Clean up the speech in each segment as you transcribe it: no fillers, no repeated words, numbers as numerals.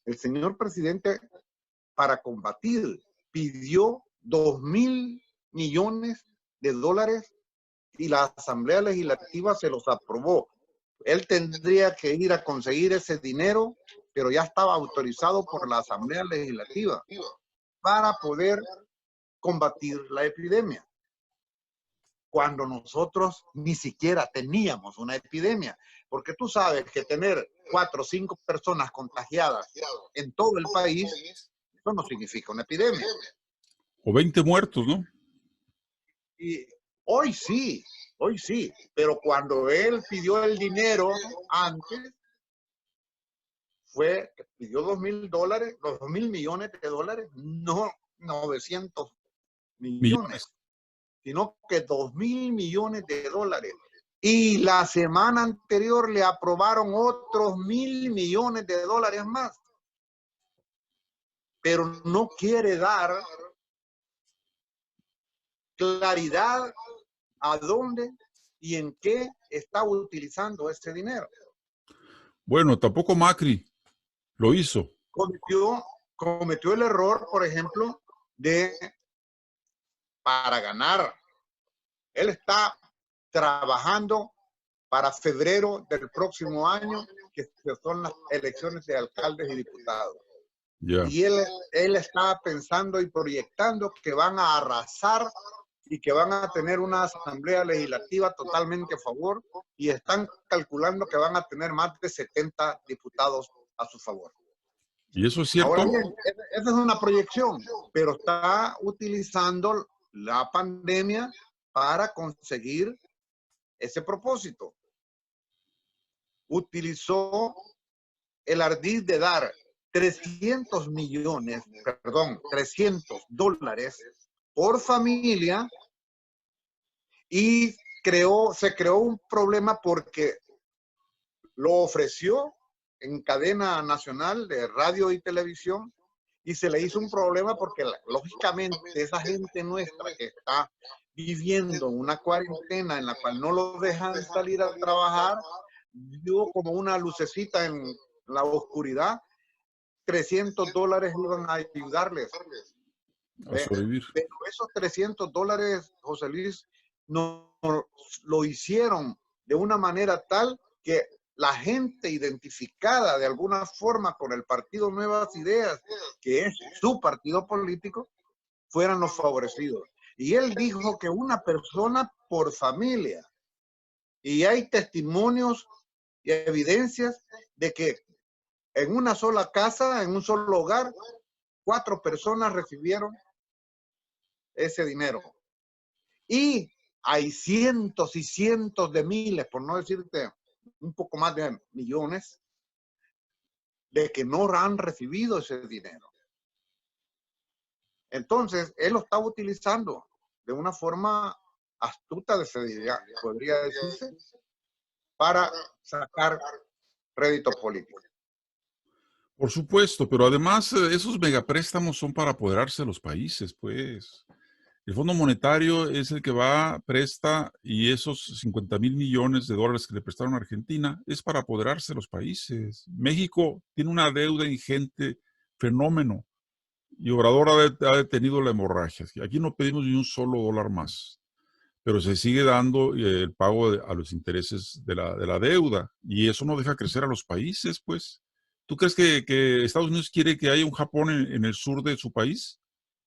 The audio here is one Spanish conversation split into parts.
El señor presidente, para combatir, pidió 2.000 millones de dólares y la Asamblea Legislativa se los aprobó. Él tendría que ir a conseguir ese dinero, pero ya estaba autorizado por la Asamblea Legislativa para poder combatir la epidemia, cuando nosotros ni siquiera teníamos una epidemia, porque tú sabes que tener 4 o 5 personas contagiadas en todo el país, eso no significa una epidemia. O 20 muertos, ¿no? Y hoy sí, pero cuando él pidió el dinero antes, pidió $2.000, los 2.000 millones de dólares, no 900 millones, sino que 2.000 millones de dólares. Y la semana anterior le aprobaron otros 1.000 millones de dólares más. Pero no quiere dar claridad a dónde y en qué está utilizando ese dinero. Bueno, tampoco Macri lo hizo. Cometió el error, por ejemplo, para ganar. Él está trabajando para febrero del próximo año, que son las elecciones de alcaldes y diputados. Y él está pensando y proyectando que van a arrasar y que van a tener una asamblea legislativa totalmente a favor, y están calculando que van a tener más de 70 diputados a su favor. ¿Y eso es cierto? Ahora bien, esa es una proyección, pero está utilizando la pandemia para conseguir ese propósito. Utilizó el ardid de dar $300 por familia, y se creó un problema porque lo ofreció en cadena nacional de radio y televisión, y se le hizo un problema porque lógicamente esa gente nuestra que está viviendo una cuarentena en la cual no los dejan salir a trabajar, vio como una lucecita en la oscuridad. $300 iban a ayudarles a sobrevivir. Pero esos $300, José Luis, no lo hicieron de una manera tal que la gente identificada de alguna forma con el partido Nuevas Ideas, que es su partido político, fueran los favorecidos. Y él dijo que una persona por familia. Y hay testimonios y evidencias de que en una sola casa, en un solo hogar, 4 personas recibieron ese dinero. Y hay cientos y cientos de miles, por no decirte un poco más de millones, de que no han recibido ese dinero. Entonces, él lo está utilizando de una forma astuta, podría decirse, para sacar rédito político. Por supuesto, pero además esos megapréstamos son para apoderarse de los países, pues. El Fondo Monetario es el que va, presta, y esos 50,000 millones de dólares que le prestaron a Argentina es para apoderarse de los países. México tiene una deuda ingente, fenómeno, y Obrador ha detenido la hemorragia. Aquí no pedimos ni un solo dólar más, pero se sigue dando el pago a los intereses de la deuda, y eso no deja crecer a los países, pues. ¿Tú crees que Estados Unidos quiere que haya un Japón en el sur de su país?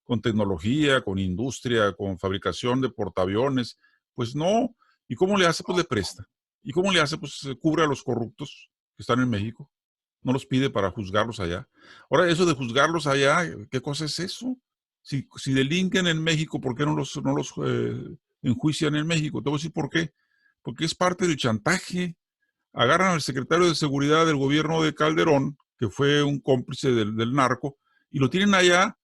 Con tecnología, con industria, con fabricación de portaaviones. Pues no. ¿Y cómo le hace? Pues le presta. ¿Y cómo le hace? Pues cubre a los corruptos que están en México. No los pide para juzgarlos allá. Ahora, eso de juzgarlos allá, ¿qué cosa es eso? Si delinquen en México, ¿por qué no los enjuician en México? Te voy a decir por qué. Porque es parte del chantaje. Agarran al secretario de Seguridad del gobierno de Calderón, que fue un cómplice del narco, y lo tienen allá.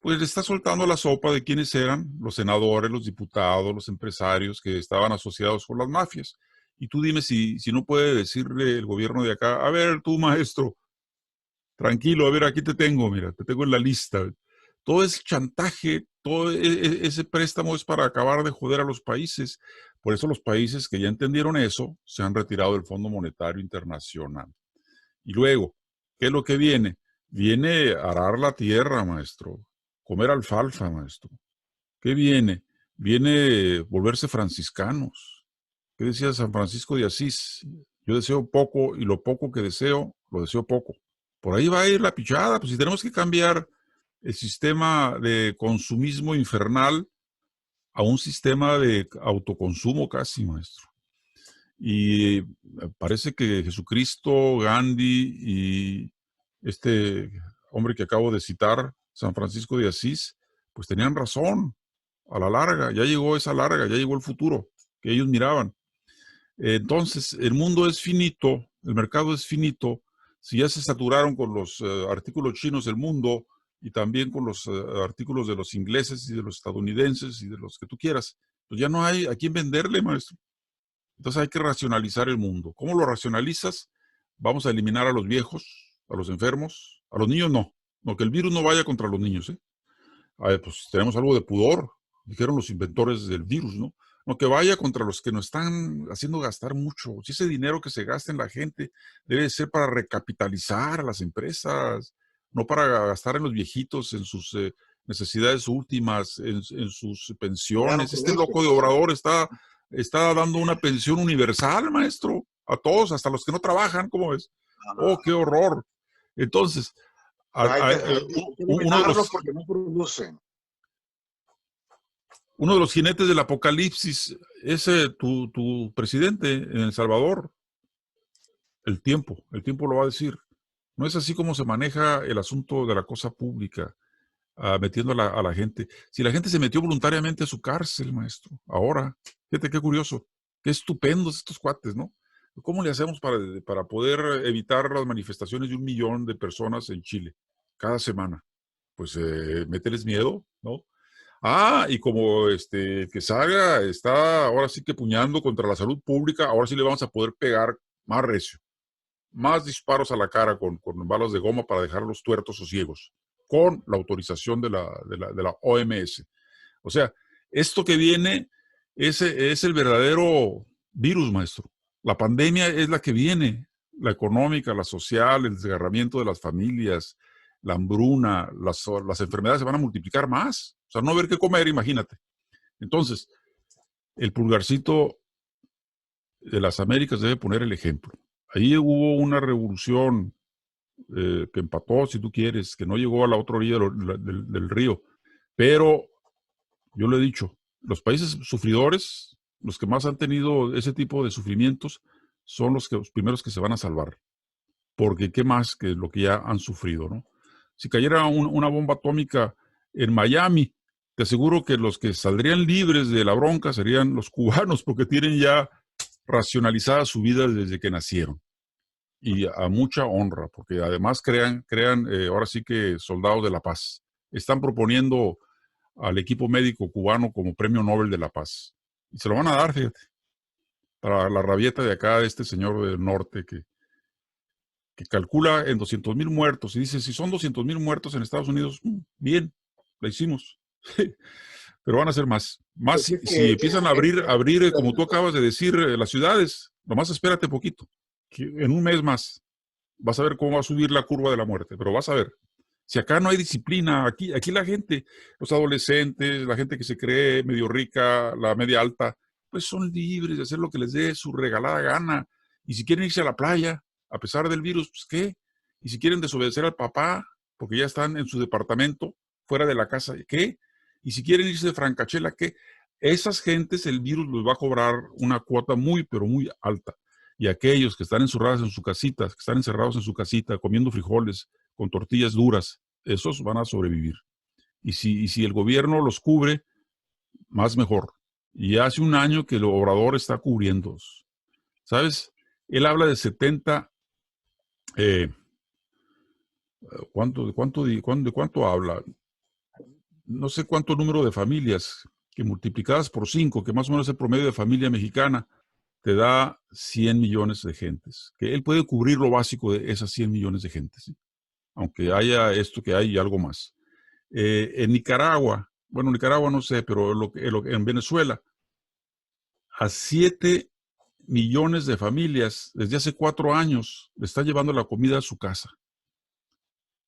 Pues le está soltando la sopa de quiénes eran los senadores, los diputados, los empresarios que estaban asociados con las mafias. Y tú dime si no puede decirle el gobierno de acá, a ver, tú maestro, tranquilo, a ver, aquí te tengo, mira, te tengo en la lista. Todo ese chantaje, todo ese préstamo es para acabar de joder a los países. Por eso los países que ya entendieron eso se han retirado del Fondo Monetario Internacional. Y luego, ¿qué es lo que viene? Viene arar la tierra, maestro. Comer alfalfa, maestro. ¿Qué viene? Viene volverse franciscanos. ¿Qué decía San Francisco de Asís? Yo deseo poco y lo poco que deseo, lo deseo poco. Por ahí va a ir la pichada. Pues si tenemos que cambiar el sistema de consumismo infernal a un sistema de autoconsumo casi, maestro. Y parece que Jesucristo, Gandhi y este hombre que acabo de citar, San Francisco de Asís, pues tenían razón. A la larga, ya llegó esa larga, ya llegó el futuro que ellos miraban. Entonces, el mundo es finito, el mercado es finito. Si ya se saturaron con los artículos chinos del mundo y también con los artículos de los ingleses y de los estadounidenses y de los que tú quieras, pues ya no hay a quién venderle, maestro. Entonces hay que racionalizar el mundo. ¿Cómo lo racionalizas? Vamos a eliminar a los viejos, a los enfermos, a los niños no. No, que el virus no vaya contra los niños, ¿eh? Pues tenemos algo de pudor, dijeron los inventores del virus, ¿no? No, que vaya contra los que nos están haciendo gastar mucho. Si ese dinero que se gasta en la gente debe ser para recapitalizar a las empresas, no para gastar en los viejitos, en sus necesidades últimas, en sus Claro pensiones. que Este dice. loco de Obrador está dando una pensión universal, maestro, a todos, hasta los que no trabajan, ¿cómo ves? Oh, qué horror. Entonces, Hay que uno de eliminarlos los porque no producen. uno de los jinetes del apocalipsis es tu presidente en El Salvador. El tiempo lo va a decir. No es así como se maneja el asunto de la cosa pública, metiendo a la gente. Si la gente se metió voluntariamente a su cárcel, maestro, ahora, fíjate qué curioso, qué estupendos estos cuates, ¿no? ¿Cómo le hacemos para poder evitar las manifestaciones de 1 millón de personas en Chile cada semana? Pues meterles miedo, ¿no? Y como que Saga está ahora sí que puñando contra la salud pública, ahora sí le vamos a poder pegar más recio, más disparos a la cara con balas de goma para dejarlos tuertos o ciegos, con la autorización de la OMS. O sea, esto que viene es el verdadero virus, maestro. La pandemia es la que viene, la económica, la social, el desgarramiento de las familias, la hambruna, las enfermedades se van a multiplicar más. O sea, no haber qué comer, imagínate. Entonces, el pulgarcito de las Américas debe poner el ejemplo. Ahí hubo una revolución que empató, si tú quieres, que no llegó a la otra orilla del río. Pero yo lo he dicho, los países sufridores, los que más han tenido ese tipo de sufrimientos, son los primeros que se van a salvar. Porque qué más que lo que ya han sufrido, ¿no? Si cayera una bomba atómica en Miami, te aseguro que los que saldrían libres de la bronca serían los cubanos, porque tienen ya racionalizada su vida desde que nacieron. Y a mucha honra, porque además crean ahora sí que soldados de la paz. Están proponiendo al equipo médico cubano como premio Nobel de la Paz. Y se lo van a dar, fíjate, para la rabieta de acá, de este señor del norte que calcula en 200,000 muertos y dice, si son 200,000 muertos en Estados Unidos, bien, la hicimos. Pero van a ser más. Más Pues si, es que si empiezan a abrir como tú acabas de decir, las ciudades, nomás espérate poquito, que en un mes más vas a ver cómo va a subir la curva de la muerte, pero vas a ver. Si acá no hay disciplina, aquí la gente, los adolescentes, la gente que se cree medio rica, la media alta, pues son libres de hacer lo que les dé su regalada gana. Y si quieren irse a la playa, a pesar del virus, pues ¿qué? Y si quieren desobedecer al papá, porque ya están en su departamento, fuera de la casa, ¿qué? Y si quieren irse de francachela, ¿qué? Esas gentes el virus les va a cobrar una cuota muy, pero muy alta. Y aquellos que están encerrados en su casita, que están encerrados en su casita, comiendo frijoles con tortillas duras, esos van a sobrevivir. Y si el gobierno los cubre, más mejor. Y hace un año que el Obrador está cubriendo. ¿Sabes? Él habla de 70, eh, ¿de cuánto habla? No sé cuánto número de familias, que multiplicadas por 5, que más o menos es el promedio de familia mexicana, te da 100 millones de gentes. Que él puede cubrir lo básico de esas 100 millones de gentes, ¿sí? Aunque haya esto que hay y algo más. En Nicaragua, bueno, Nicaragua no sé, pero en Venezuela, a 7 millones de familias desde hace 4 años le está llevando la comida a su casa.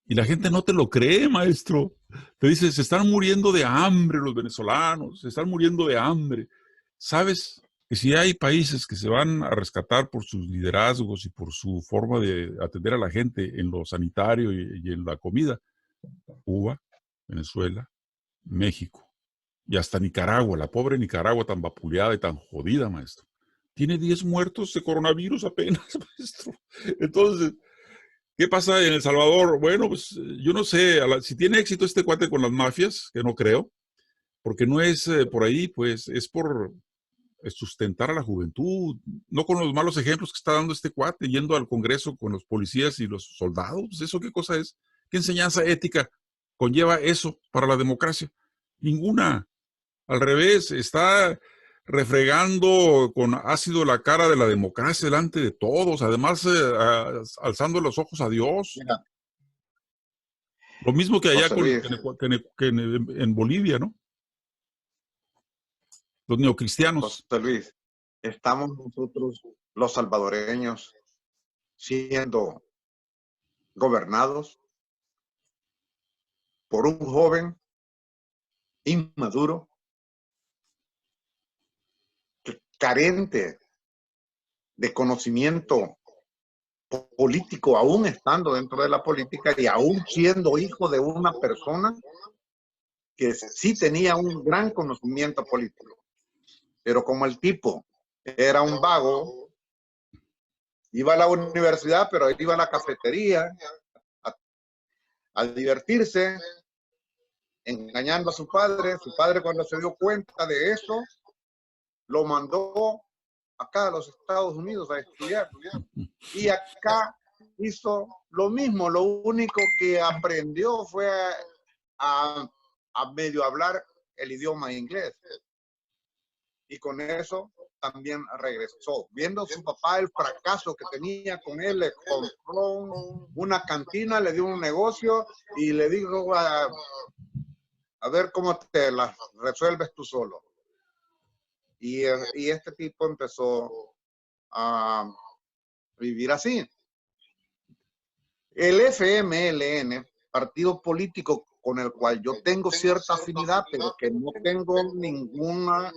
Y la gente no te lo cree, maestro. Te dice, se están muriendo de hambre los venezolanos, se están muriendo de hambre. ¿Sabes que si hay países que se van a rescatar por sus liderazgos y por su forma de atender a la gente en lo sanitario y en la comida? Cuba, Venezuela, México y hasta Nicaragua, la pobre Nicaragua tan vapuleada y tan jodida, maestro. Tiene 10 muertos de coronavirus apenas, maestro. Entonces, ¿qué pasa en El Salvador? Bueno, pues yo no sé, si tiene éxito este cuate con las mafias, que no creo, porque no es por ahí, pues es por sustentar a la juventud, no con los malos ejemplos que está dando este cuate, yendo al Congreso con los policías y los soldados. Pues ¿eso qué cosa es? ¿Qué enseñanza ética conlleva eso para la democracia? Ninguna. Al revés, está refregando con ácido la cara de la democracia delante de todos, además alzando los ojos a Dios. Mira, Lo mismo que allá José Luis, en Bolivia, ¿no? Los neocristianos. José Luis, estamos nosotros, los salvadoreños, siendo gobernados por un joven inmaduro, carente de conocimiento político, aún estando dentro de la política y aún siendo hijo de una persona que sí tenía un gran conocimiento político. Pero como el tipo era un vago, iba a la universidad, pero iba a la cafetería a divertirse, engañando a su padre. Su padre, cuando se dio cuenta de eso, lo mandó acá a los Estados Unidos a estudiar. Y acá hizo lo mismo. Lo único que aprendió fue a medio hablar el idioma inglés. Y con eso también regresó. Viendo a su papá el fracaso que tenía con él, le compró una cantina, le dio un negocio y le dijo a ver cómo te las resuelves tú solo. Y este tipo empezó a vivir así. El FMLN, partido político con el cual yo tengo cierta afinidad, pero que no tengo ninguna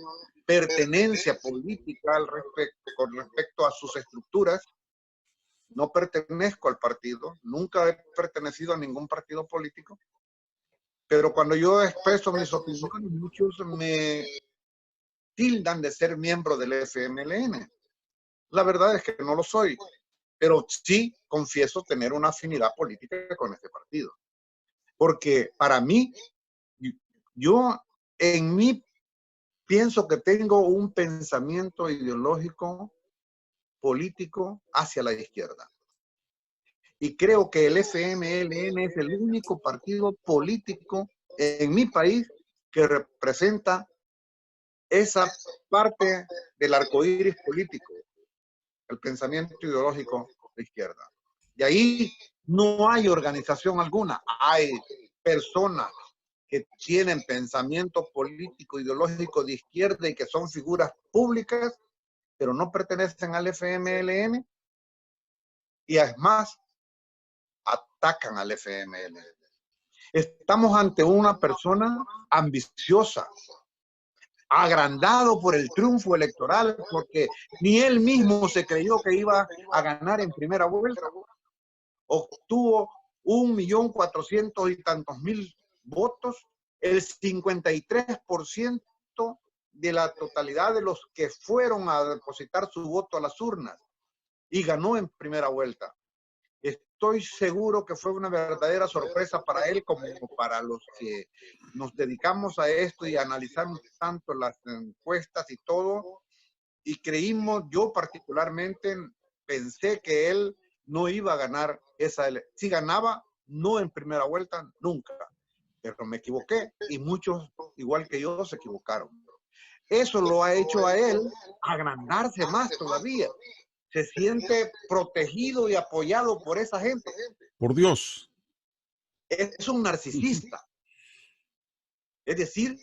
pertenencia política con respecto a sus estructuras, no pertenezco al partido, nunca he pertenecido a ningún partido político, pero cuando yo expreso mis opiniones, muchos me tildan de ser miembro del FMLN. La verdad es que no lo soy, pero sí confieso tener una afinidad política con este partido. Porque para mí, yo en mí pienso que tengo un pensamiento ideológico político hacia la izquierda. Y creo que el FMLN es el único partido político en mi país que representa esa parte del arcoíris político, el pensamiento ideológico de izquierda. Y ahí no hay organización alguna, hay personas que tienen pensamiento político, ideológico de izquierda y que son figuras públicas, pero no pertenecen al FMLN y además atacan al FMLN. Estamos ante una persona ambiciosa, agrandado por el triunfo electoral, porque ni él mismo se creyó que iba a ganar en primera vuelta. Obtuvo 1.400.000 y tantos mil votos, el 53% de la totalidad de los que fueron a depositar su voto a las urnas, y ganó en primera vuelta. Estoy seguro que fue una verdadera sorpresa para él como para los que nos dedicamos a esto y analizamos tanto las encuestas y todo, y creímos, yo particularmente pensé que él no iba a ganar esa elección. Si ganaba, no en primera vuelta, nunca. Pero me equivoqué y muchos, igual que yo, se equivocaron. Eso lo ha hecho a él agrandarse más todavía. Se siente protegido y apoyado por esa gente. Por Dios. Es un narcisista. Es decir,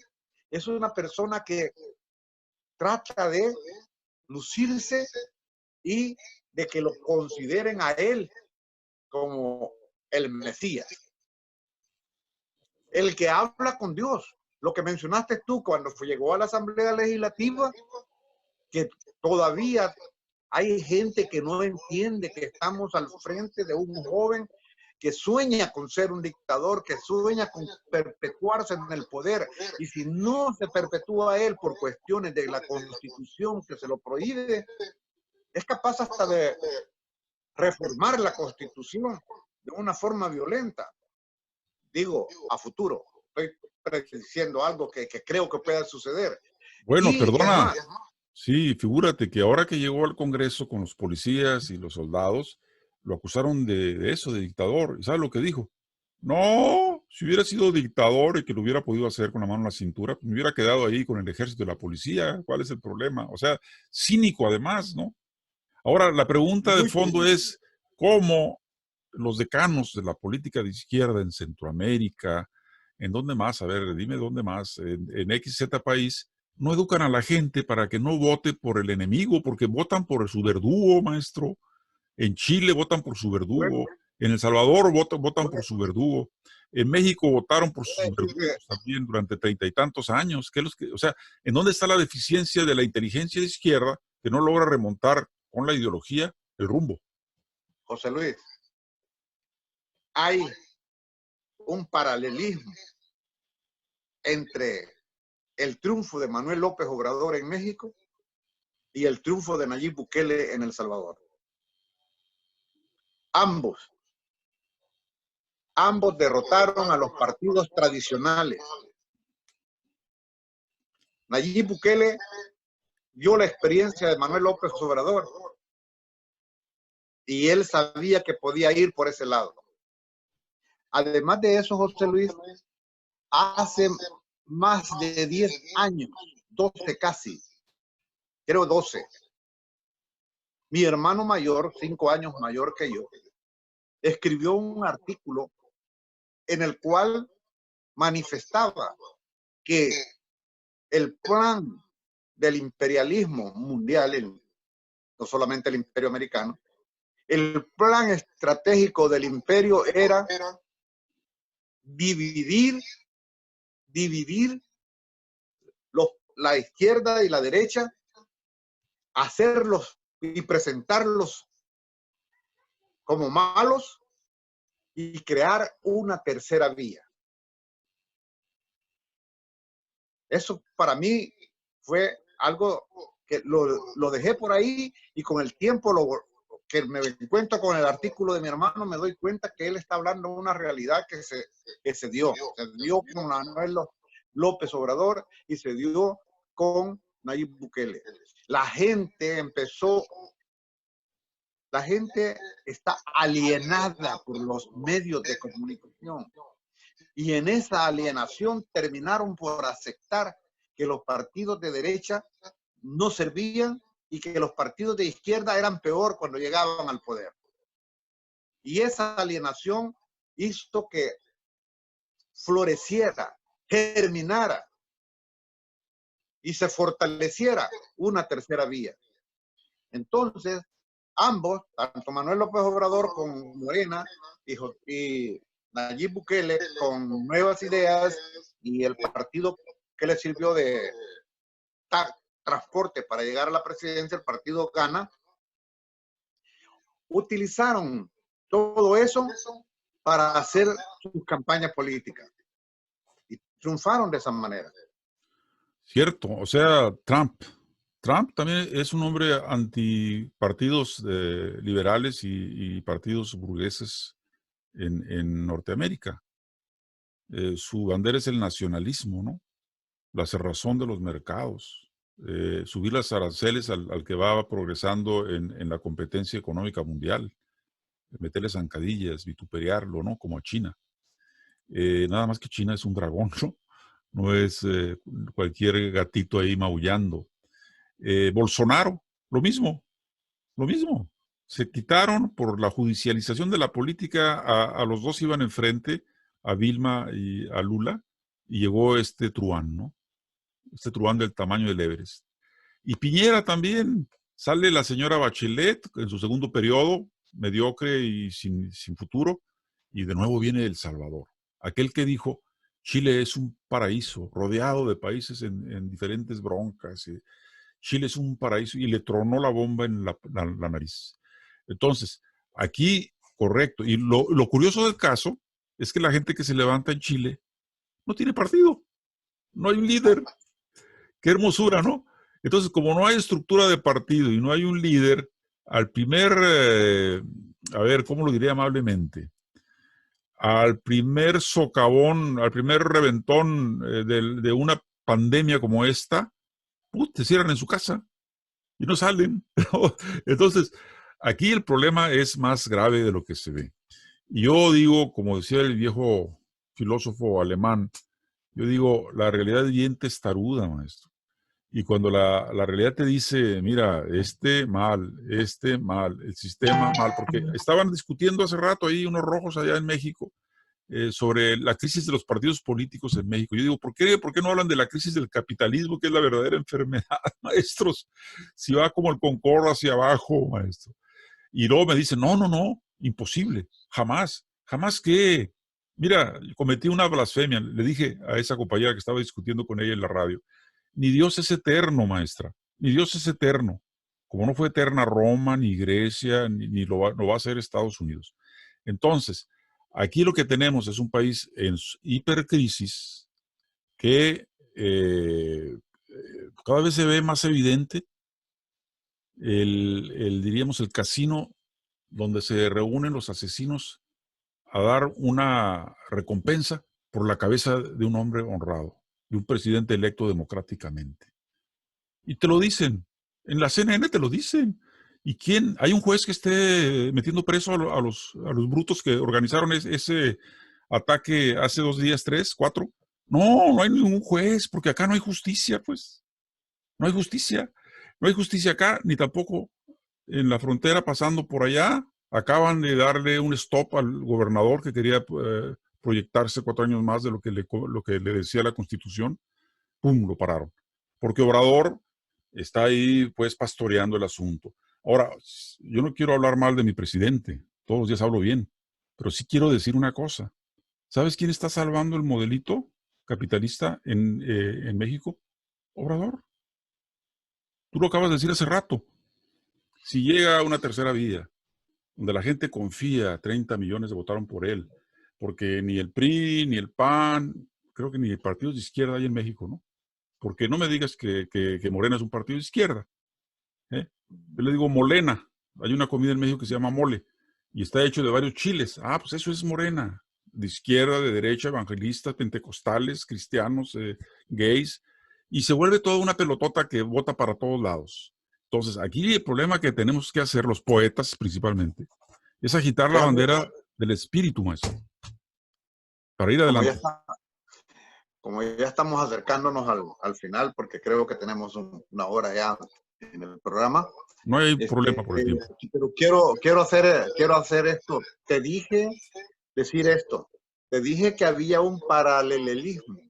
es una persona que trata de lucirse y de que lo consideren a él como el Mesías. el que habla con Dios. Lo que mencionaste tú cuando llegó a la Asamblea Legislativa, que todavía hay gente que no entiende que estamos al frente de un joven que sueña con ser un dictador, que sueña con perpetuarse en el poder. Y si no se perpetúa él por cuestiones de la Constitución que se lo prohíbe, es capaz hasta de reformar la Constitución de una forma violenta. Digo, a futuro. Estoy prediciendo algo que creo que pueda suceder. Bueno, Y es perdona. más, Sí, figúrate que ahora que llegó al Congreso con los policías y los soldados, lo acusaron de eso, de dictador. ¿Y sabes lo que dijo? No, si hubiera sido dictador y que lo hubiera podido hacer con la mano en la cintura, pues me hubiera quedado ahí con el ejército y la policía. ¿Cuál es el problema? O sea, cínico además, ¿no? Ahora, la pregunta de muy fondo es, ¿cómo los decanos de la política de izquierda en Centroamérica, en dónde más? A ver, dime dónde más, en XZ país, no educan a la gente para que no vote por el enemigo, porque votan por su verdugo, maestro. En Chile votan por su bueno. verdugo, en El Salvador votan por su verdugo, en México votaron por sus Puede decir verdugos también durante 30 y tantos años. O sea, ¿en dónde está la deficiencia de la inteligencia de izquierda que no logra remontar con la ideología el rumbo? José Luis, hay un paralelismo entre el triunfo de Manuel López Obrador en México y el triunfo de Nayib Bukele en El Salvador. Ambos derrotaron a los partidos tradicionales. Nayib Bukele vio la experiencia de Manuel López Obrador y él sabía que podía ir por ese lado. Además de eso, José Luis, hace más de 10 años, 12 casi, creo 12, mi hermano mayor, 5 años mayor que yo, escribió un artículo en el cual manifestaba que el plan del imperialismo mundial, no solamente el imperio americano, el plan estratégico del imperio era dividir la izquierda y la derecha, hacerlos y presentarlos como malos y crear una tercera vía. Eso para mí fue algo que lo dejé por ahí y con el tiempo que me encuentro con el artículo de mi hermano me doy cuenta que él está hablando de una realidad que se dio con Manuel López Obrador y se dio con Nayib Bukele. La gente está alienada por los medios de comunicación. Y en esa alienación terminaron por aceptar que los partidos de derecha no servían y que los partidos de izquierda eran peor cuando llegaban al poder. Y esa alienación hizo que floreciera, germinara y se fortaleciera una tercera vía. Entonces, ambos, tanto Manuel López Obrador con Morena y Nayib Bukele con Nuevas Ideas y el partido que le sirvió de transporte para llegar a la presidencia, el partido Gana, utilizaron todo eso para hacer sus campañas políticas y triunfaron de esa manera. Cierto, o sea, Trump también es un hombre antipartidos liberales y partidos burgueses en Norteamérica. Su bandera es el nacionalismo, ¿no? La cerrazón de los mercados, subir las aranceles al que va progresando en la competencia económica mundial, meterle zancadillas, vituperiarlo, ¿no? Como a China. Nada más que China es un dragón, ¿no? No es cualquier gatito ahí maullando. Bolsonaro, lo mismo, lo mismo. Se quitaron por la judicialización de la política, a los dos iban enfrente, a Vilma y a Lula, y llegó este truán, ¿no? Este truán del tamaño del Everest. Y Piñera también, sale la señora Bachelet en su segundo periodo, mediocre y sin futuro, y de nuevo viene El Salvador. Aquel que dijo Chile es un paraíso, rodeado de países en diferentes broncas. Chile es un paraíso y le tronó la bomba en la nariz. Entonces, aquí, correcto. Y lo curioso del caso es que la gente que se levanta en Chile no tiene partido, no hay un líder. Qué hermosura, ¿no? Entonces, como no hay estructura de partido y no hay un líder, al primer, a ver, ¿cómo lo diría amablemente? Al primer socavón, al primer reventón de una pandemia como esta, se cierran en su casa y no salen. Entonces, aquí el problema es más grave de lo que se ve. Y yo digo, como decía el viejo filósofo alemán, yo digo, la realidad es bien testaruda, maestro. Y cuando la realidad te dice, mira, este mal, el sistema mal, porque estaban discutiendo hace rato ahí unos rojos allá en México sobre la crisis de los partidos políticos en México. Yo digo, ¿por qué no hablan de la crisis del capitalismo, que es la verdadera enfermedad, maestros? Si va como el Concorde hacia abajo, maestro. Y luego me dicen, no, imposible, jamás, jamás que. Mira, cometí una blasfemia, le dije a esa compañera que estaba discutiendo con ella en la radio, ni Dios es eterno, maestra, ni Dios es eterno, como no fue eterna Roma, ni Grecia, ni lo va a ser Estados Unidos. Entonces, aquí lo que tenemos es un país en hipercrisis que cada vez se ve más evidente diríamos, el casino donde se reúnen los asesinos a dar una recompensa por la cabeza de un hombre honrado, de un presidente electo democráticamente. Y te lo dicen, en la CNN te lo dicen. ¿Y quién? ¿Hay un juez que esté metiendo preso a los brutos que organizaron ese ataque hace 2 días, 3, 4? No hay ningún juez, porque acá no hay justicia, pues. No hay justicia. No hay justicia acá, ni tampoco en la frontera pasando por allá. Acaban de darle un stop al gobernador que quería proyectarse 4 años más de lo que le decía la Constitución. ¡Pum! Lo pararon. Porque Obrador está ahí, pues, pastoreando el asunto. Ahora, yo no quiero hablar mal de mi presidente. Todos los días hablo bien. Pero sí quiero decir una cosa. ¿Sabes quién está salvando el modelito capitalista en México? Obrador. Tú lo acabas de decir hace rato. Si llega una tercera vía, donde la gente confía, 30 millones votaron por él, porque ni el PRI, ni el PAN, creo que ni partidos de izquierda hay en México, ¿no? Porque no me digas que Morena es un partido de izquierda. ¿Eh? Yo le digo Molena. Hay una comida en México que se llama mole y está hecho de varios chiles. Ah, pues eso es Morena. De izquierda, de derecha, evangelistas, pentecostales, cristianos, gays. Y se vuelve toda una pelotota que vota para todos lados. Entonces, aquí el problema que tenemos que hacer, los poetas principalmente, es agitar la bandera del espíritu, maestro, para ir adelante. Como ya estamos acercándonos al final, porque creo que tenemos una hora ya en el programa. No hay problema por el tiempo. Pero quiero hacer esto. Te dije que había un paralelismo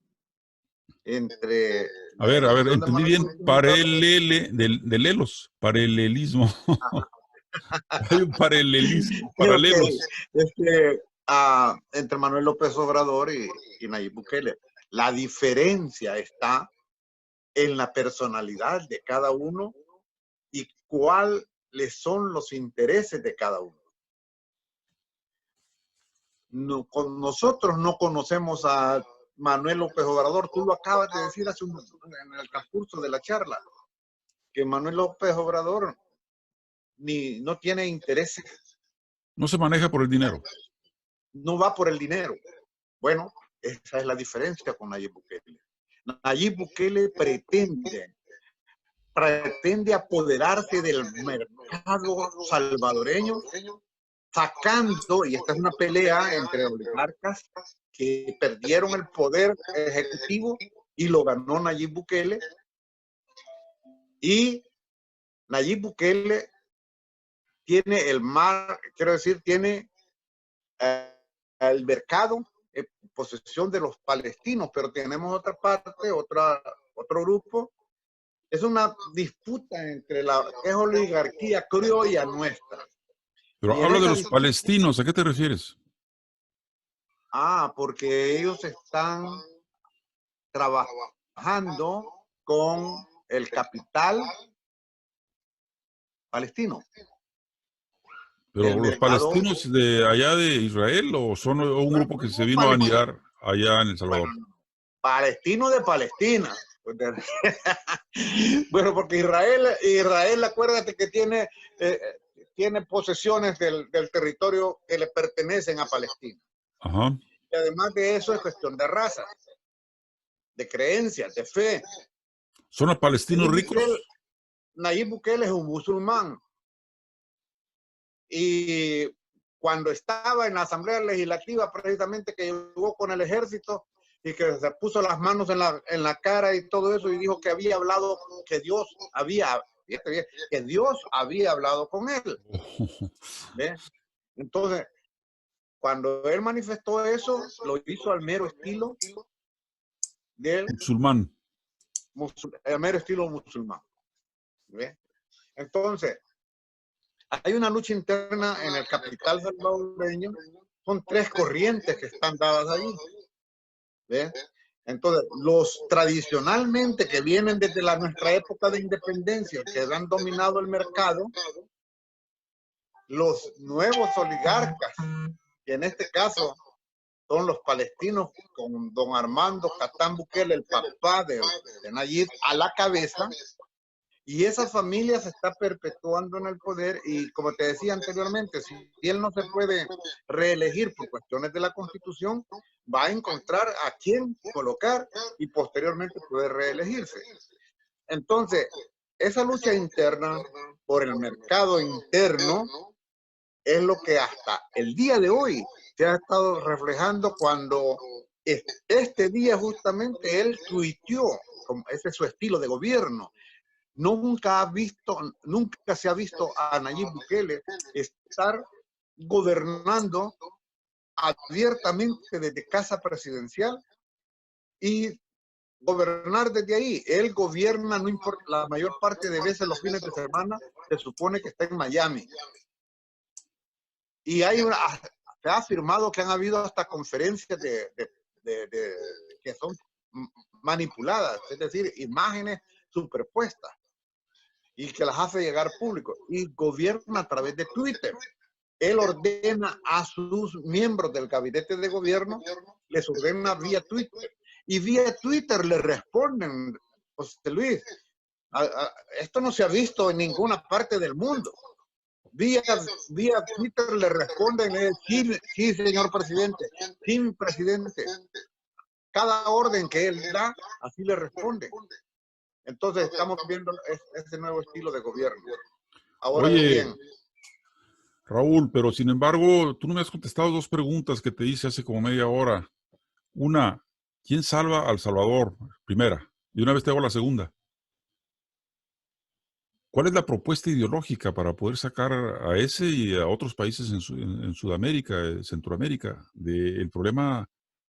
entre... A ver, entendí bien. De lelos, paralelismo. Hay un paralelismo, paralelos. Entre Manuel López Obrador y Nayib Bukele. La diferencia está en la personalidad de cada uno y cuáles son los intereses de cada uno. Nosotros no conocemos a Manuel López Obrador. Tú lo acabas de decir en el transcurso de la charla, que Manuel López Obrador no tiene intereses. No se maneja por el dinero. No va por el dinero. Bueno, esa es la diferencia con Nayib Bukele. Nayib Bukele pretende apoderarse del mercado salvadoreño, sacando, y esta es una pelea entre oligarcas que perdieron el poder ejecutivo y lo ganó Nayib Bukele. Y Nayib Bukele tiene tiene el mercado en posesión de los palestinos, pero tenemos otra parte, otro grupo. Es una disputa entre la oligarquía criolla nuestra. Pero habla de los palestinos, ¿a qué te refieres? Porque ellos están trabajando con el capital palestino. ¿Pero los palestinos de allá de Israel o son un grupo que se vino a anidar allá en El Salvador? Bueno, palestino de Palestina. Bueno, porque Israel, acuérdate que tiene posesiones del territorio que le pertenecen a Palestina. Ajá. Y además de eso es cuestión de raza, de creencias, de fe. ¿Son los palestinos ricos? Nayib Bukele es un musulmán. Y cuando estaba en la Asamblea Legislativa, precisamente que llegó con el ejército y que se puso las manos en la cara y todo eso, y dijo que había hablado, que Dios había hablado con él. ¿Ve? Entonces, cuando él manifestó eso, lo hizo al mero estilo del musulmán. Al mero estilo musulmán. ¿Ve? Entonces, hay una lucha interna en el capital salvadoreño. Son tres corrientes que están dadas ahí. ¿Ve? Entonces, los tradicionalmente que vienen desde nuestra época de independencia, que han dominado el mercado, los nuevos oligarcas, que en este caso son los palestinos, con don Armando Catán Bukele, el papá de Nayib, a la cabeza, y esa familia se está perpetuando en el poder. Y como te decía anteriormente, si él no se puede reelegir por cuestiones de la Constitución, va a encontrar a quién colocar y posteriormente poder reelegirse. Entonces, esa lucha interna por el mercado interno es lo que hasta el día de hoy se ha estado reflejando cuando este día justamente él tuiteó, como ese es su estilo de gobierno. Nunca se ha visto a Nayib Bukele estar gobernando abiertamente desde casa presidencial y gobernar desde ahí. Él gobierna, no importa, la mayor parte de veces los fines de semana se supone que está en Miami. Y se ha afirmado que han habido hasta conferencias que son manipuladas, es decir, imágenes superpuestas, y que las hace llegar público, y gobierna a través de Twitter. Él ordena a sus miembros del gabinete de gobierno, les ordena vía Twitter, y vía Twitter le responden, José Luis, esto no se ha visto en ninguna parte del mundo. Vía Twitter le responden, sí, señor presidente, sí, mi presidente. Cada orden que él da, así le responde. Entonces estamos viendo ese nuevo estilo de gobierno. Ahora bien, Raúl, pero sin embargo, tú no me has contestado dos preguntas que te hice hace como media hora. Una, ¿quién salva a El Salvador? Primera. Y una vez te hago la segunda. ¿Cuál es la propuesta ideológica para poder sacar a ese y a otros países en Sudamérica, Centroamérica, del problema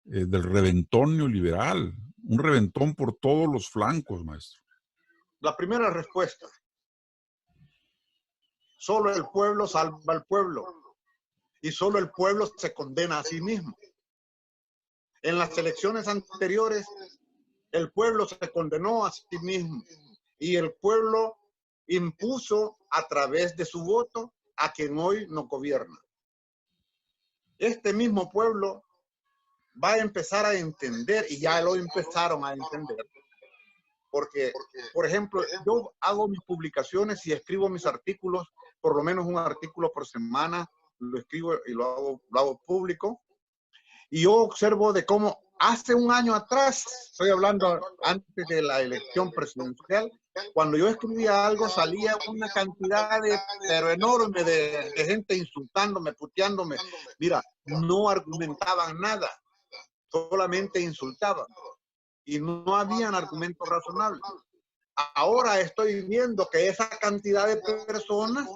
del reventón neoliberal? Un reventón por todos los flancos, maestro. La primera respuesta: solo el pueblo salva al pueblo y solo el pueblo se condena a sí mismo. En las elecciones anteriores, el pueblo se condenó a sí mismo y el pueblo impuso a través de su voto a quien hoy nos gobierna. Este mismo pueblo va a empezar a entender, y ya lo empezaron a entender, porque, por ejemplo, yo hago mis publicaciones y escribo mis artículos, por lo menos un artículo por semana, lo escribo y lo hago público, y yo observo de cómo hace un año atrás, estoy hablando antes de la elección presidencial, cuando yo escribía algo salía una cantidad pero enorme de gente insultándome, puteándome. Mira, no argumentaban nada, solamente insultaban y no habían argumentos razonables. Ahora estoy viendo que esa cantidad de personas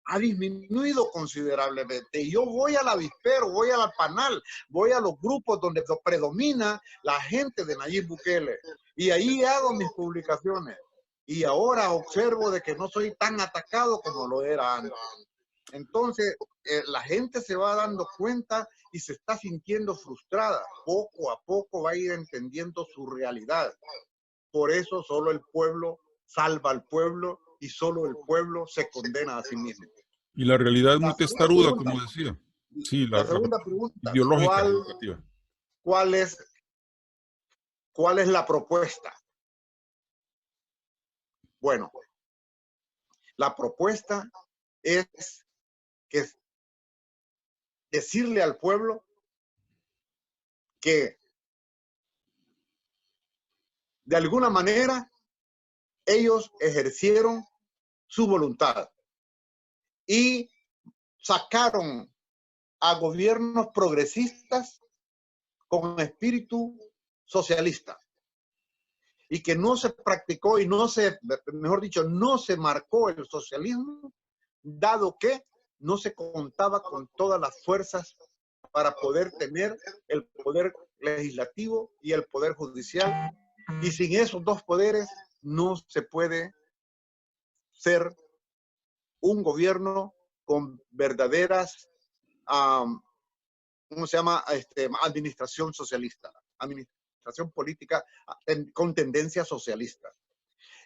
ha disminuido considerablemente. Y yo voy al avispero, voy a la panal, voy a los grupos donde predomina la gente de Nayib Bukele. Y ahí hago mis publicaciones. Y ahora observo de que no soy tan atacado como lo era antes. Entonces, la gente se va dando cuenta y se está sintiendo frustrada. Poco a poco va a ir entendiendo su realidad. Por eso solo el pueblo salva al pueblo y solo el pueblo se condena a sí mismo. Y la realidad es La muy segunda testaruda, pregunta, como decía. Sí, la la segunda pregunta, ideológica, educativa. ¿cuál es la propuesta? Bueno, la propuesta es que decirle al pueblo que de alguna manera ellos ejercieron su voluntad y sacaron a gobiernos progresistas con espíritu socialista y que no se practicó y no se, mejor dicho, no se marcó el socialismo, dado que no se contaba con todas las fuerzas para poder tener el poder legislativo y el poder judicial. Y sin esos dos poderes no se puede ser un gobierno con verdaderas, ¿cómo se llama? Administración socialista, administración política con tendencia socialista.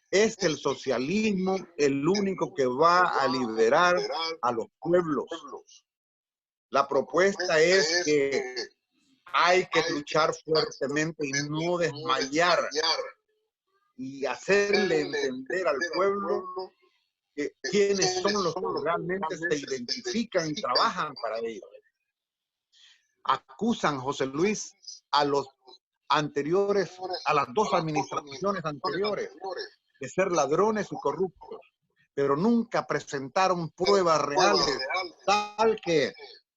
Es el socialismo el único que va a liberar a los pueblos. La propuesta es que hay que luchar fuertemente y no desmayar y hacerle entender al pueblo que quiénes son los que realmente se identifican y trabajan para ellos. Acusan, José Luis, a los anteriores, a las dos administraciones anteriores de ser ladrones y corruptos, pero nunca presentaron pruebas reales, tal que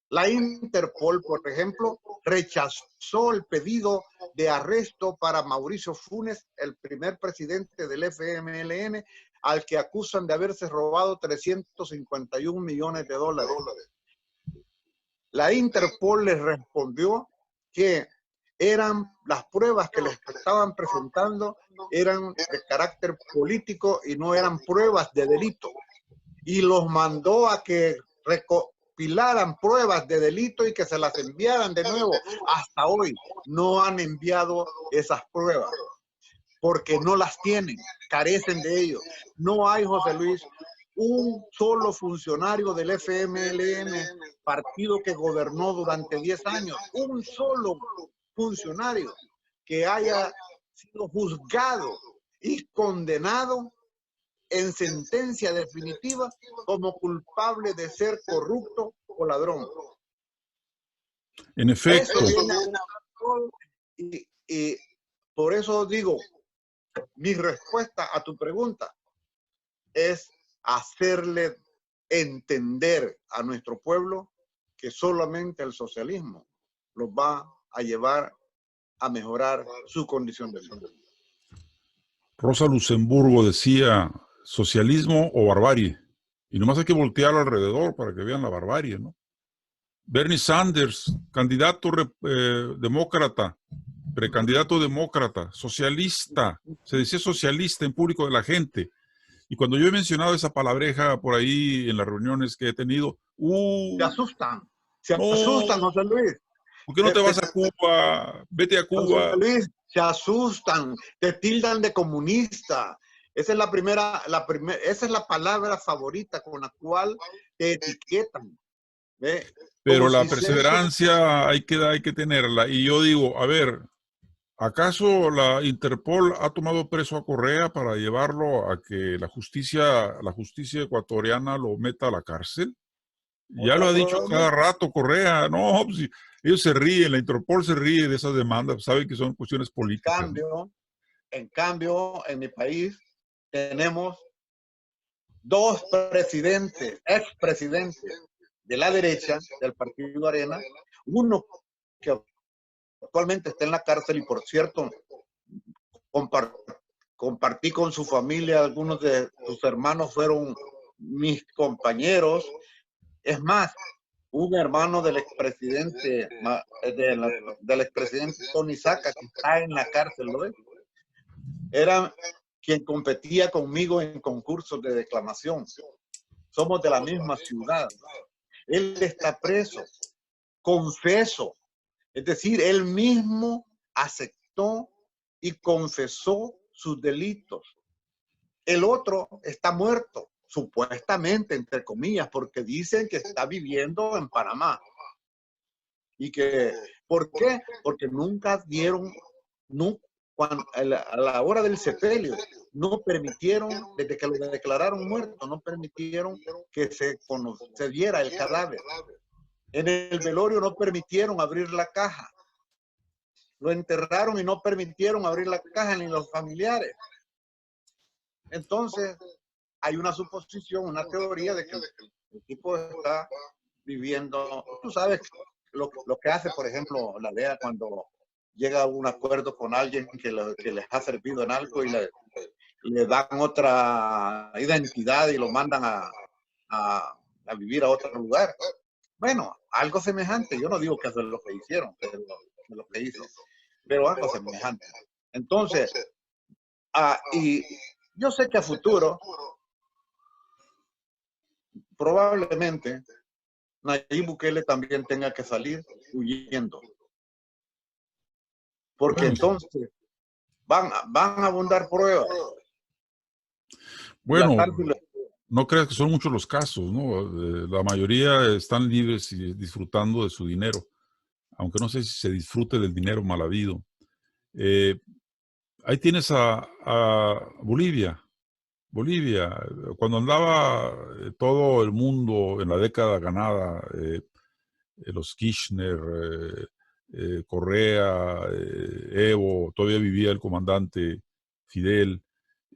la Interpol, por ejemplo, rechazó el pedido de arresto para Mauricio Funes, el primer presidente del FMLN, al que acusan de haberse robado 351 millones de dólares. La Interpol les respondió que eran las pruebas que les estaban presentando eran de carácter político y no eran pruebas de delito. Y los mandó a que recopilaran pruebas de delito y que se las enviaran de nuevo. Hasta hoy no han enviado esas pruebas porque no las tienen, carecen de ello. No hay, José Luis, un solo funcionario del FMLN, partido que gobernó durante 10 años, un solo funcionario que haya sido juzgado y condenado en sentencia definitiva como culpable de ser corrupto o ladrón. En efecto. Y por eso digo, mi respuesta a tu pregunta es hacerle entender a nuestro pueblo que solamente el socialismo los va a llevar a mejorar su condición de vida. Rosa Luxemburgo decía, socialismo o barbarie. Y nomás hay que voltear alrededor para que vean la barbarie, ¿no? Bernie Sanders, candidato demócrata, precandidato demócrata, socialista, se decía socialista en público de la gente. Y cuando yo he mencionado esa palabreja por ahí en las reuniones que he tenido, se asustan, José Luis. ¿Por qué no te vas a Cuba? Vete a Cuba. José Luis, se asustan, te tildan de comunista. Esa es la palabra favorita con la cual te etiquetan. ¿Ve? Pero la perseverancia hay que tenerla. Y yo digo, a ver, ¿acaso la Interpol ha tomado preso a Correa para llevarlo a que la justicia ecuatoriana lo meta a la cárcel? Ya lo ha dicho cada rato Correa. No, pues, ellos se ríen, la Interpol se ríe de esas demandas, saben que son cuestiones políticas. En cambio, en mi país tenemos dos expresidentes de la derecha del Partido Arena, uno que actualmente está en la cárcel y, por cierto, compartí con su familia, algunos de sus hermanos fueron mis compañeros. Es más, un hermano del expresidente Tony Saca, que está en la cárcel, ¿no? Era quien competía conmigo en concursos de declamación. somos de la misma ciudad. Él está preso, confeso. Es decir, él mismo aceptó y confesó sus delitos. El otro está muerto, supuestamente, entre comillas, porque dicen que está viviendo en Panamá. Y que, ¿por qué? Porque nunca dieron, a la hora del sepelio, no permitieron, desde que lo declararon muerto, no permitieron que se viera el cadáver. En el velorio no permitieron abrir la caja. Lo enterraron y no permitieron abrir la caja ni los familiares. Entonces, hay una suposición, una teoría de que el tipo está viviendo, tú sabes, lo que hace, por ejemplo, la DEA cuando llega a un acuerdo con alguien que les ha servido en algo y le dan otra identidad y lo mandan a vivir a otro lugar. Bueno, algo semejante. Yo no digo que eso es lo que hicieron, pero lo que hizo, pero algo semejante. Entonces, y yo sé que a futuro, probablemente, Nayib Bukele también tenga que salir huyendo. Porque entonces van a abundar pruebas. Bueno, no creas que son muchos los casos, ¿no? La mayoría están libres y disfrutando de su dinero, aunque no sé si se disfrute del dinero mal habido. Ahí tienes a Bolivia. Bolivia, cuando andaba todo el mundo en la década ganada, los Kirchner, Correa, Evo, todavía vivía el comandante Fidel.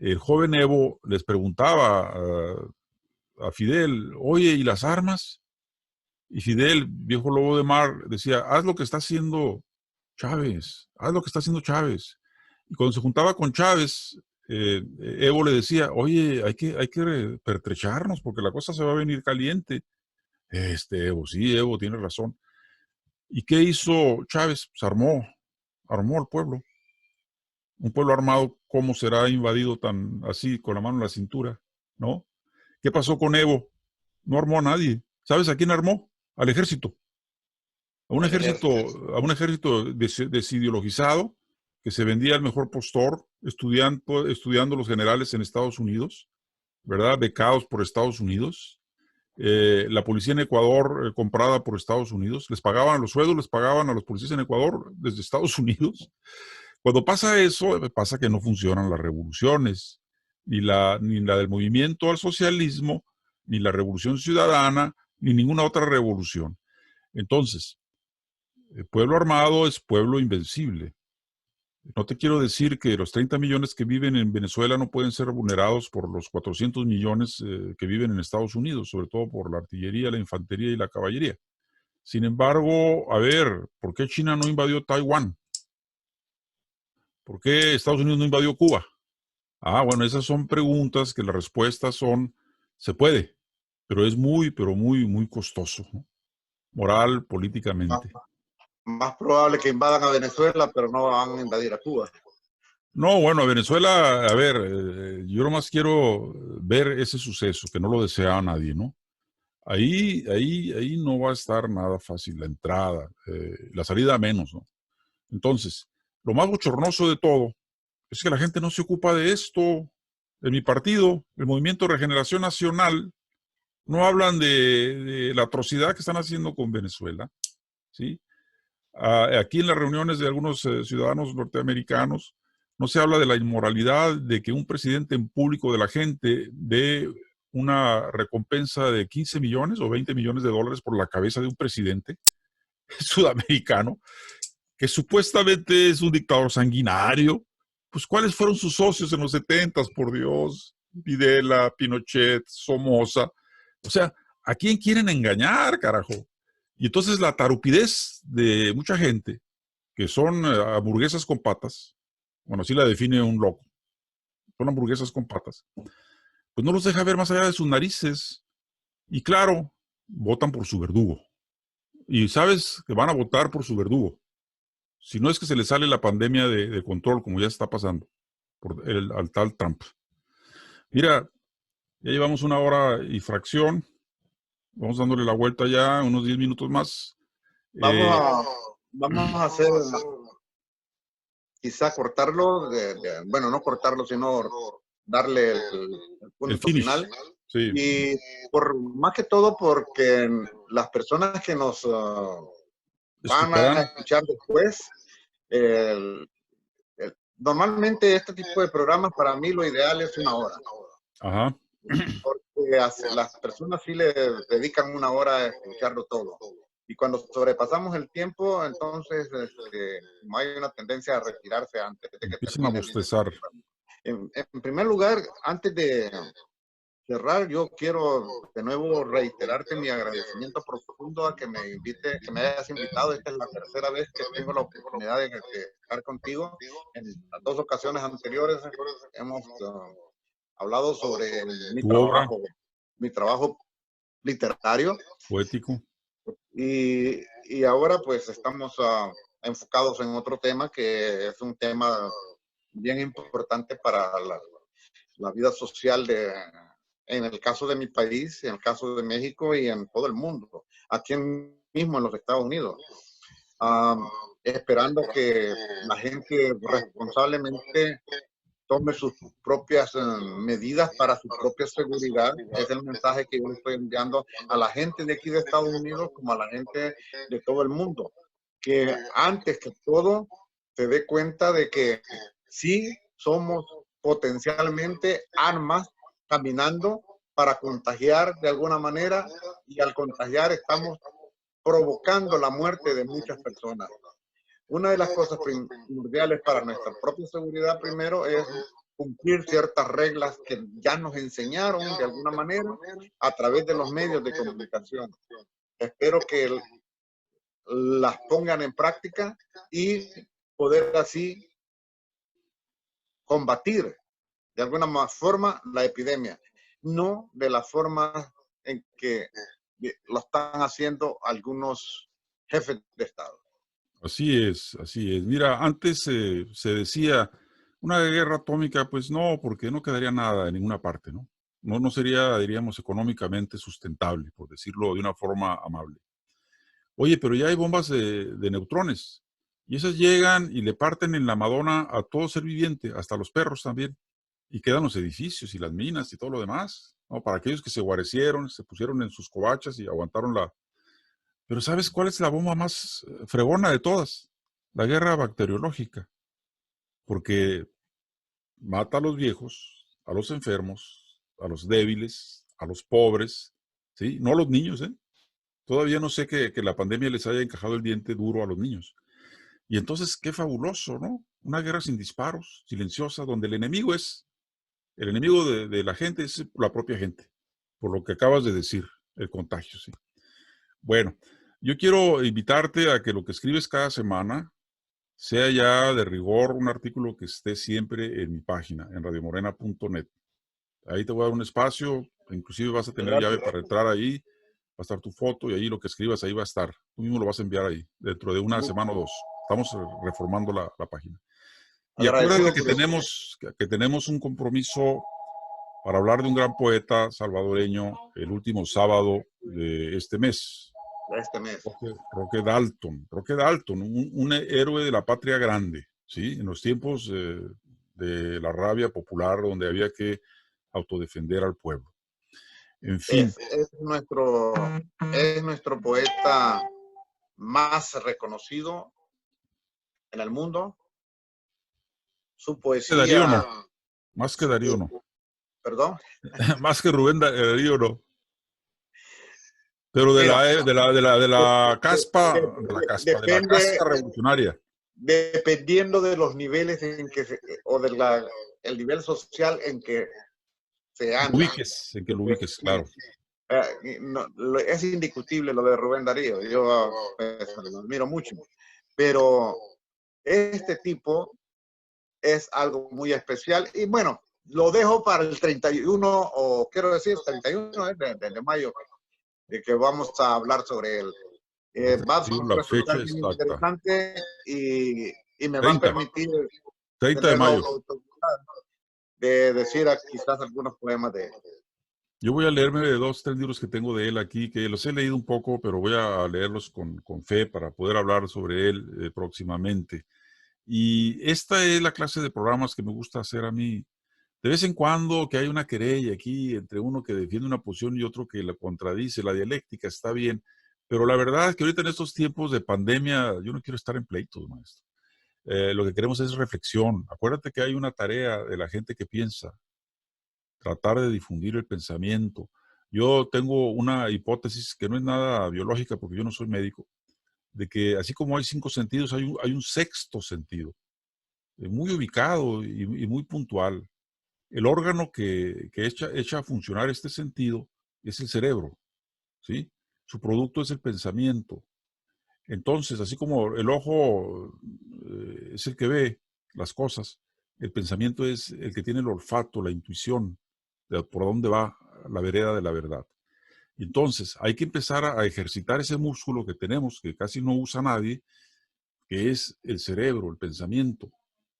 El joven Evo les preguntaba a Fidel, oye, ¿y las armas? Y Fidel, viejo lobo de mar, decía, haz lo que está haciendo Chávez, haz lo que está haciendo Chávez. Y cuando se juntaba con Chávez, Evo le decía, oye, hay que pertrecharnos porque la cosa se va a venir caliente. Evo, sí, Evo tiene razón. ¿Y qué hizo Chávez? Pues armó al pueblo. Un pueblo armado, ¿cómo será invadido tan así, con la mano en la cintura? ¿No? ¿Qué pasó con Evo? No armó a nadie. ¿Sabes a quién armó? Al ejército. A un ejército desideologizado que se vendía al mejor postor, estudiando los generales en Estados Unidos, ¿verdad? Becados por Estados Unidos. La policía en Ecuador comprada por Estados Unidos, les pagaban los sueldos, les pagaban a los policías en Ecuador desde Estados Unidos. Cuando pasa eso, pasa que no funcionan las revoluciones, ni la del movimiento al socialismo, ni la revolución ciudadana, ni ninguna otra revolución. Entonces, el pueblo armado es pueblo invencible. No te quiero decir que los 30 millones que viven en Venezuela no pueden ser vulnerados por los 400 millones que viven en Estados Unidos, sobre todo por la artillería, la infantería y la caballería. Sin embargo, a ver, ¿por qué China no invadió Taiwán? ¿Por qué Estados Unidos no invadió Cuba? Bueno, esas son preguntas que las respuestas son, se puede, pero es muy, muy costoso, ¿no? Moral, políticamente. Más probable que invadan a Venezuela, pero no van a invadir a Cuba. No, bueno, a Venezuela, a ver, yo nomás quiero ver ese suceso, que no lo desea nadie, ¿no? Ahí no va a estar nada fácil la entrada, la salida menos, ¿no? Entonces, lo más bochornoso de todo es que la gente no se ocupa de esto. En mi partido, el Movimiento de Regeneración Nacional, no hablan de la atrocidad que están haciendo con Venezuela, ¿sí? Aquí en las reuniones de algunos ciudadanos norteamericanos, no se habla de la inmoralidad de que un presidente en público de la gente dé una recompensa de 15 millones o 20 millones de dólares por la cabeza de un presidente sudamericano, que supuestamente es un dictador sanguinario. Pues, ¿cuáles fueron sus socios en los 70s? Por Dios, Videla, Pinochet, Somoza. O sea, ¿a quién quieren engañar, carajo? Y entonces la tarupidez de mucha gente, que son hamburguesas con patas, bueno, así la define un loco, son hamburguesas con patas, pues no los deja ver más allá de sus narices. Y claro, votan por su verdugo. Y sabes que van a votar por su verdugo. Si no es que se les sale la pandemia de control, como ya está pasando, al tal Trump. Mira, Ya llevamos 1 hora y fracción. Vamos dándole la vuelta ya, unos 10 minutos más. Vamos a, vamos a hacer, quizá cortarlo, bueno, no cortarlo, sino darle el el punto finish. final. Sí. Y más que todo porque las personas que nos van a escuchar después, normalmente este tipo de programas para mí lo ideal es 1 hora. Ajá. Porque las personas sí le dedican 1 hora a escucharlo todo. Y cuando sobrepasamos el tiempo, entonces no hay una tendencia a retirarse antes de que Empiezan a termine. bostezar. En primer lugar, antes de cerrar, yo quiero de nuevo reiterarte mi agradecimiento profundo a que me hayas invitado. Esta es la tercera vez que tengo la oportunidad de estar contigo. En las 2 ocasiones anteriores hemos hablado sobre Tu obra, mi trabajo literario, poético. y ahora pues estamos enfocados en otro tema que es un tema bien importante para la vida social en el caso de mi país, en el caso de México y en todo el mundo, aquí mismo en los Estados Unidos. Esperando que la gente responsablemente tome sus propias medidas para su propia seguridad. Es el mensaje que yo le estoy enviando a la gente de aquí de Estados Unidos como a la gente de todo el mundo. Que antes que todo se dé cuenta de que sí somos potencialmente armas caminando para contagiar de alguna manera, y al contagiar estamos provocando la muerte de muchas personas. Una de las cosas primordiales para nuestra propia seguridad primero es cumplir ciertas reglas que ya nos enseñaron de alguna manera a través de los medios de comunicación. Espero que las pongan en práctica y poder así combatir de alguna forma la epidemia, no de la forma en que lo están haciendo algunos jefes de Estado. Así es, así es. Mira, antes se decía una guerra atómica, pues no, porque no quedaría nada en ninguna parte, ¿no? No sería, diríamos, económicamente sustentable, por decirlo de una forma amable. Oye, pero ya hay bombas de neutrones, y esas llegan y le parten en la Madonna a todo ser viviente, hasta los perros también, y quedan los edificios y las minas y todo lo demás, ¿no? Para aquellos que se guarecieron, se pusieron en sus covachas y aguantaron la... Pero ¿sabes cuál es la bomba más fregona de todas? La guerra bacteriológica, porque mata a los viejos, a los enfermos, a los débiles, a los pobres, ¿sí? No a los niños, ¿eh? Todavía no sé que la pandemia les haya encajado el diente duro a los niños. Y entonces, qué fabuloso, ¿no? Una guerra sin disparos, silenciosa, donde el enemigo de la gente es la propia gente, por lo que acabas de decir, el contagio, ¿sí? Bueno, yo quiero invitarte a que lo que escribes cada semana sea ya de rigor un artículo que esté siempre en mi página, en radiomorena.net. Ahí te voy a dar un espacio, inclusive vas a tener llave para entrar ahí, va a estar tu foto y ahí lo que escribas ahí va a estar. Tú mismo lo vas a enviar ahí, dentro de 1 semana o 2. Estamos reformando la página. Y acuérdate Agradecido que tenemos un compromiso para hablar de un gran poeta salvadoreño el último sábado de este mes. este mes. Roque Dalton, un héroe de la patria grande, ¿sí? En los tiempos de la rabia popular, donde había que autodefender al pueblo. En fin. Es nuestro poeta más reconocido en el mundo. Su Darío no, poesía, más que Darío no. perdón. Más que Rubén Darío no. Pero de Mira, la caspa, de la depende, casta revolucionaria. dependiendo de los niveles en que o el nivel social en que se anda. En que lo ubiques, claro. Es indiscutible lo de Rubén Darío. Yo pues, lo admiro mucho. Pero este tipo es algo muy especial. Y bueno, lo dejo para el 31, o quiero decir, 31 de mayo, de que vamos a hablar sobre él. Va a Sí, la fecha resultar bien exacta. interesante y me va a 30. permitir 30 de tener la mayo. oportunidad de decir quizás algunos poemas de él. Yo voy a leerme de 2, 3 libros que tengo de él aquí, que los he leído un poco, pero voy a leerlos con fe para poder hablar sobre él próximamente. Y esta es la clase de programas que me gusta hacer a mí. De vez en cuando que hay una querella aquí entre uno que defiende una posición y otro que la contradice, la dialéctica está bien, pero la verdad es que ahorita en estos tiempos de pandemia yo no quiero estar en pleitos, maestro. Lo que queremos es reflexión. Acuérdate que hay una tarea de la gente que piensa, tratar de difundir el pensamiento. Yo tengo una hipótesis que no es nada biológica porque yo no soy médico, de que así como hay 5 sentidos, hay un sexto sentido, muy ubicado y muy puntual. El órgano que echa a funcionar este sentido es el cerebro, ¿sí? Su producto es el pensamiento. Entonces, así como el ojo es el que ve las cosas, el pensamiento es el que tiene el olfato, la intuición de por dónde va la vereda de la verdad. Entonces, hay que empezar a ejercitar ese músculo que tenemos, que casi no usa nadie, que es el cerebro, el pensamiento,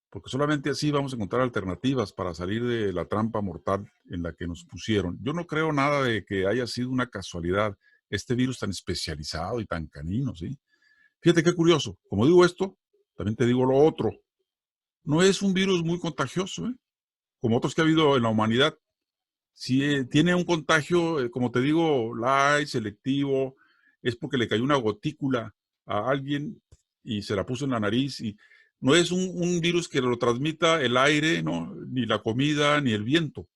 porque solamente así vamos a encontrar alternativas para salir de la trampa mortal en la que nos pusieron. Yo no creo nada de que haya sido una casualidad este virus tan especializado y tan canino, ¿sí? Fíjate qué curioso. Como digo esto, también te digo lo otro. No es un virus muy contagioso, ¿eh? Como otros que ha habido en la humanidad. Si tiene un contagio, como te digo, light, selectivo, es porque le cayó una gotícula a alguien y se la puso en la nariz. Y no es un virus que lo transmita el aire, ¿no? Ni la comida, ni el viento.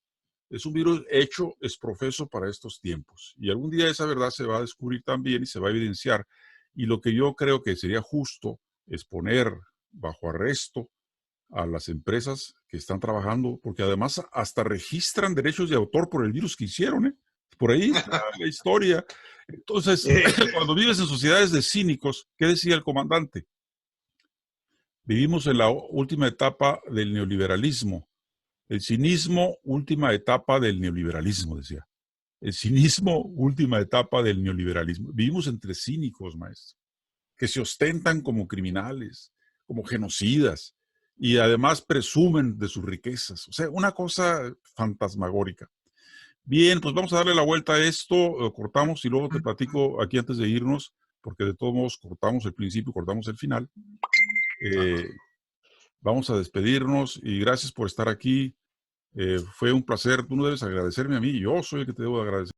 Es un virus hecho, es profeso para estos tiempos. Y algún día esa verdad se va a descubrir también y se va a evidenciar. Y lo que yo creo que sería justo es poner bajo arresto a las empresas que están trabajando, porque además hasta registran derechos de autor por el virus que hicieron, ¿eh? Por ahí está la historia. Entonces, cuando vives en sociedades de cínicos, ¿qué decía el comandante? Vivimos en la última etapa del neoliberalismo. El cinismo, última etapa del neoliberalismo, decía. El cinismo, última etapa del neoliberalismo. Vivimos entre cínicos, maestro, que se ostentan como criminales, como genocidas, y además presumen de sus riquezas. O sea, una cosa fantasmagórica. Bien, pues vamos a darle la vuelta a esto, cortamos y luego te platico aquí antes de irnos, porque de todos modos cortamos el principio, cortamos el final. Vamos a despedirnos y gracias por estar aquí. Fue un placer. Tú no debes agradecerme a mí, yo soy el que te debo agradecer.